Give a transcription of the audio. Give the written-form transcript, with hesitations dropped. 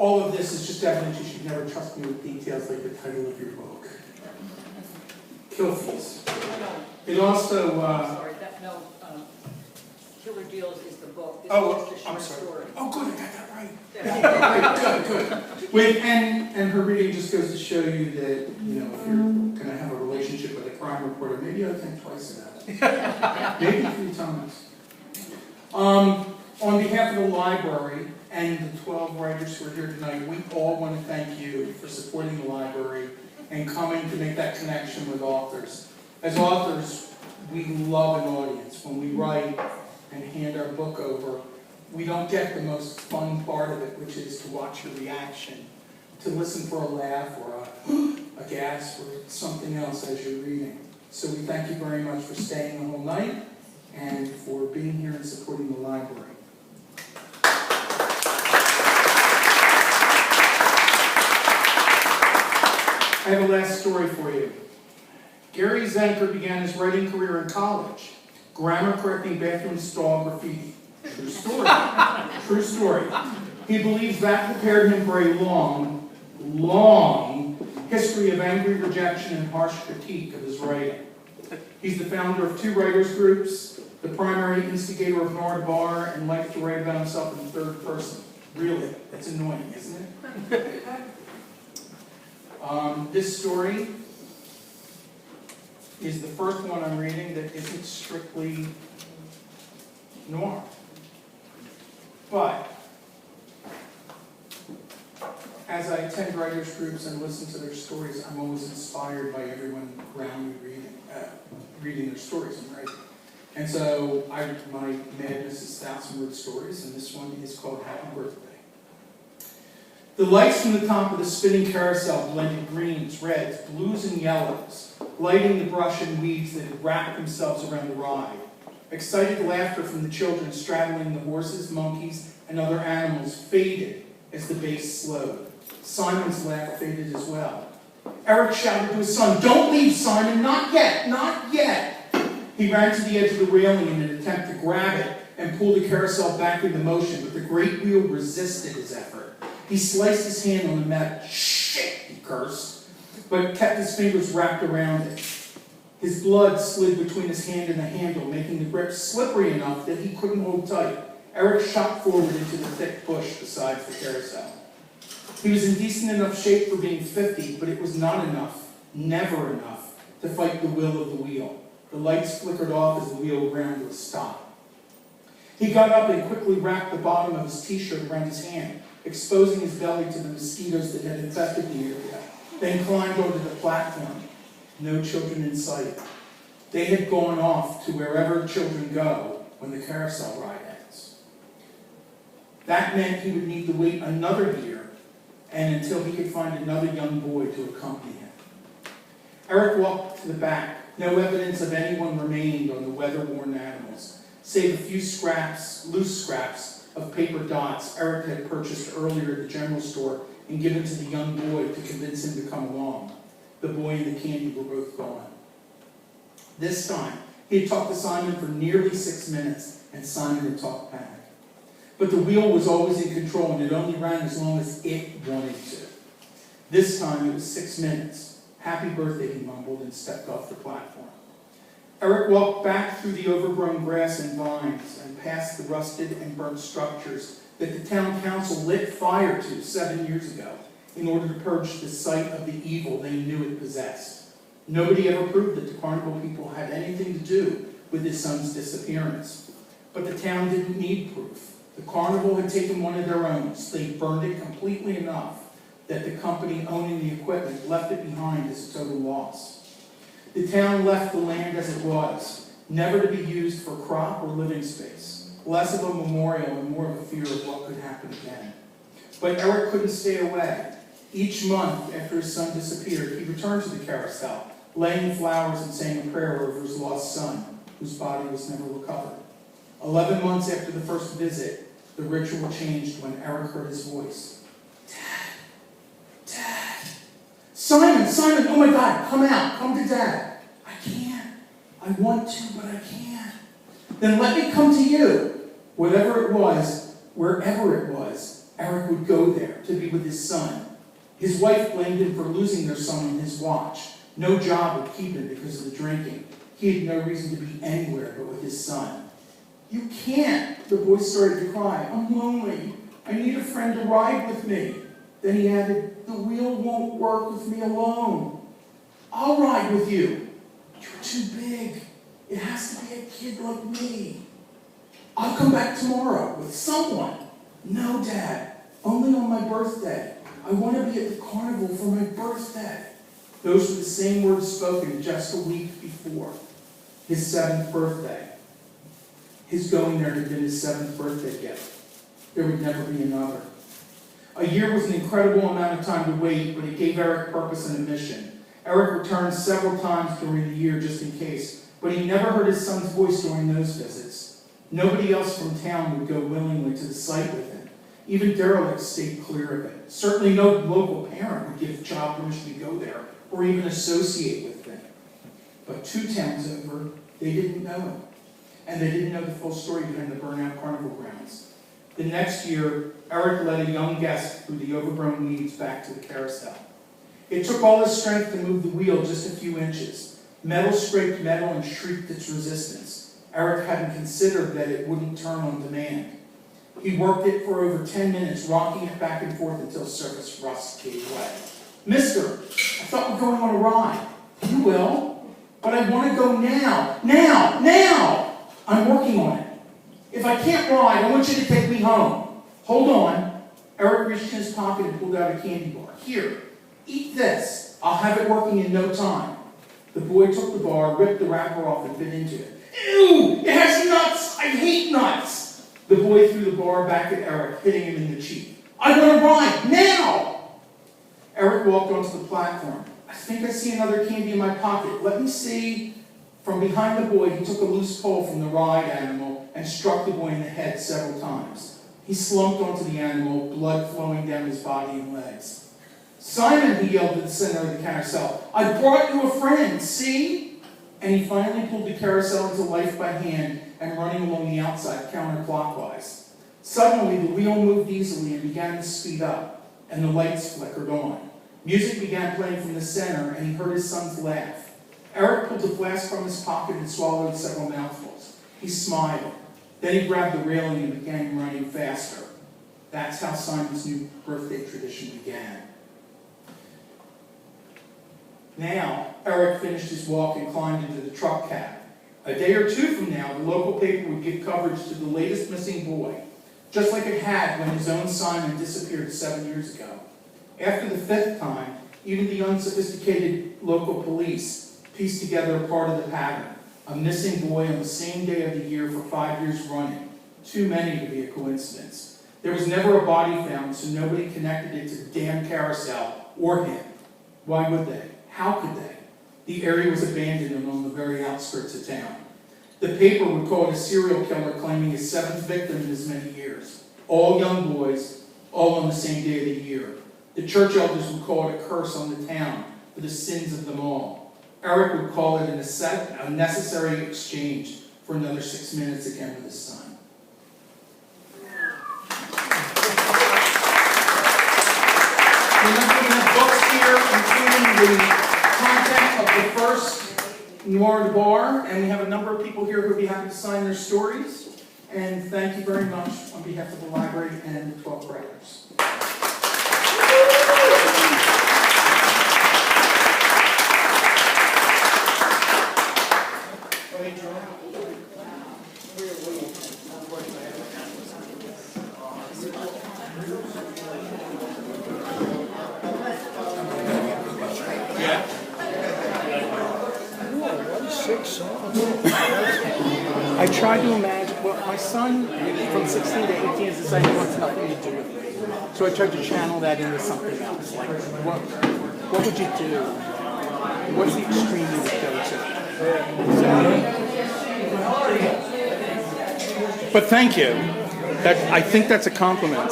all of this is just evidence you should never trust me with details like the title of your book. Kill fees. It also... Killer Deals is the book. This Oh, is the I'm short sorry. story. Oh, good, I got that right. Good. Wait, and her reading just goes to show you that, you know, if you're going to have a relationship with a crime reporter, maybe you ought to think twice about it. Maybe 3 times. On behalf of the library and the 12 writers who are here tonight, we all want to thank you for supporting the library and coming to make that connection with authors. As authors, we love an audience. When we write and hand our book over, we don't get the most fun part of it, which is to watch your reaction, to listen for a laugh or a gasp or something else as you're reading. So we thank you very much for staying the whole night and for being here and supporting the library. I have a last story for you. Gary Zenker began his writing career in college, grammar correcting bathroom stall graffiti. True story. True story. He believes that prepared him for a long, long history of angry rejection and harsh critique of his writing. He's the founder of 2 writers' groups, the primary instigator of Noir, and likes to write about himself in third person. Really, that's annoying, isn't it? This story is the first one I'm reading that isn't strictly noir. But as I attend writers' groups and listen to their stories, I'm always inspired by everyone around me reading their stories and writing. And so my madness is 1,000-word stories, and this one is called Happy Birthday. The lights from the top of the spinning carousel blended greens, reds, blues, and yellows, lighting the brush and weeds that had wrapped themselves around the ride. Excited laughter from the children straddling the horses, monkeys, and other animals faded as the bass slowed. Simon's laugh faded as well. Eric shouted to his son, "Don't leave, Simon, not yet, not yet." He ran to the edge of the railing in an attempt to grab it and pull the carousel back into motion, but the great wheel resisted his effort. He sliced his hand on the mat. "Shit," he cursed, but kept his fingers wrapped around it. His blood slid between his hand and the handle, making the grip slippery enough that he couldn't hold tight. Eric shot forward into the thick bush beside the carousel. He was in decent enough shape for being 50, but it was not enough, never enough, to fight the will of the wheel. The lights flickered off as the wheel ground to a stop. He got up and quickly wrapped the bottom of his t-shirt around his hand, exposing his belly to the mosquitoes that had infested the area, then climbed onto the platform. No children in sight. They had gone off to wherever children go when the carousel ride ends. That meant he would need to wait another year and until he could find another young boy to accompany him. Eric walked to the back. No evidence of anyone remained on the weather-worn animals, save a few scraps, loose scraps of paper dots Eric had purchased earlier at the general store and given to the young boy to convince him to come along. The boy and the candy were both gone. This time, he had talked to Simon for nearly 6 minutes, and Simon had talked back. But the wheel was always in control, and it only ran as long as it wanted to. This time, it was 6 minutes. "Happy birthday," he mumbled, and stepped off the platform. Eric walked back through the overgrown grass and vines and past the rusted and burnt structures that the town council lit fire to 7 years ago in order to purge the site of the evil they knew it possessed. Nobody ever proved that the carnival people had anything to do with his son's disappearance. But the town didn't need proof. The carnival had taken one of their own. They burned it completely enough that the company owning the equipment left it behind as a total loss. The town left the land as it was, never to be used for crop or living space, less of a memorial and more of a fear of what could happen again. But Eric couldn't stay away. Each month after his son disappeared, he returned to the carousel, laying flowers and saying a prayer over his lost son, whose body was never recovered. 11 months after the first visit, the ritual changed when Eric heard his voice. "Dad! Dad! Simon! Simon! Oh my God! Come out! Come to Dad!" "I can't. I want to, but I can't." "Then let me come to you." Whatever it was, wherever it was, Eric would go there to be with his son. His wife blamed him for losing their son on his watch. No job would keep him because of the drinking. He had no reason to be anywhere but with his son. "You can't," the boy started to cry. "I'm lonely. I need a friend to ride with me." Then he added, "The wheel won't work with me alone. I'll ride with you." "You're too big. It has to be a kid like me." "I'll come back tomorrow with someone." "No, Dad, only on my birthday. I want to be at the carnival for my birthday." Those were the same words spoken just a week before, his 7th birthday. His going there had been his 7th birthday gift. There would never be another. A year was an incredible amount of time to wait, but it gave Eric purpose and a mission. Eric returned several times during the year just in case, but he never heard his son's voice during those visits. Nobody else from town would go willingly to the site with him. Even derelicts stayed clear of it. Certainly no local parent would give child permission to go there or even associate with them. But 2 towns over, they didn't know him. And they didn't know the full story behind the burnout carnival grounds. The next year, Eric led a young guest through the overgrown weeds back to the carousel. It took all his strength to move the wheel just a few inches. Metal scraped metal and shrieked its resistance. Eric hadn't considered that it wouldn't turn on demand. He worked it for over 10 minutes, rocking it back and forth until surface rust gave way. "Mister, I thought we're going on a ride." "You will, but I want to go now. Now! I'm working on it. If I can't ride, I want you to take me home." "Hold on." Eric reached in his pocket and pulled out a candy bar. "Here, eat this. I'll have it working in no time." The boy took the bar, ripped the wrapper off, and bit into it. "Ew! It has nuts! I hate nuts!" The boy threw the bar back at Eric, hitting him in the cheek. "I want to ride! Now!" Eric walked onto the platform. "I think I see another candy in my pocket. Let me see." From behind the boy, he took a loose pole from the ride animal and struck the boy in the head several times. He slumped onto the animal, blood flowing down his body and legs. "Simon," he yelled at the center of the carousel, "I brought you a friend, see?" And he finally pulled the carousel into life by hand and running along the outside counterclockwise. Suddenly, the wheel moved easily and began to speed up, and the lights flickered on. Music began playing from the center, and he heard his son's laugh. Eric pulled the flask from his pocket and swallowed several mouthfuls. He smiled. Then he grabbed the railing and began running faster. That's how Simon's new birthday tradition began. Now, Eric finished his walk and climbed into the truck cab. A day or 2 from now, the local paper would give coverage to the latest missing boy, just like it had when his own Simon disappeared 7 years ago. After the 5th time, even the unsophisticated local police pieced together a part of the pattern. A missing boy on the same day of the year for 5 years running. Too many to be a coincidence. There was never a body found, so nobody connected it to the damn carousel or him. Why would they? How could they? The area was abandoned and on the very outskirts of town. The paper would call it a serial killer claiming his 7th victim in as many years. All young boys, all on the same day of the year. The church elders would call it a curse on the town for the sins of them all. Eric would call it a necessary exchange for another 6 minutes again with his son. Remember, we have books here, including the content of the first Noir bar, and we have a number of people here who would be happy to sign their stories. And thank you very much on behalf of the library and the 12 writers. I tried to imagine, well, my son from 16 to 18 has decided he wants nothing to do with me. So I tried to channel that into something else. Like, what would you do? What's the extreme you would go to? So, but thank you. I think that's a compliment.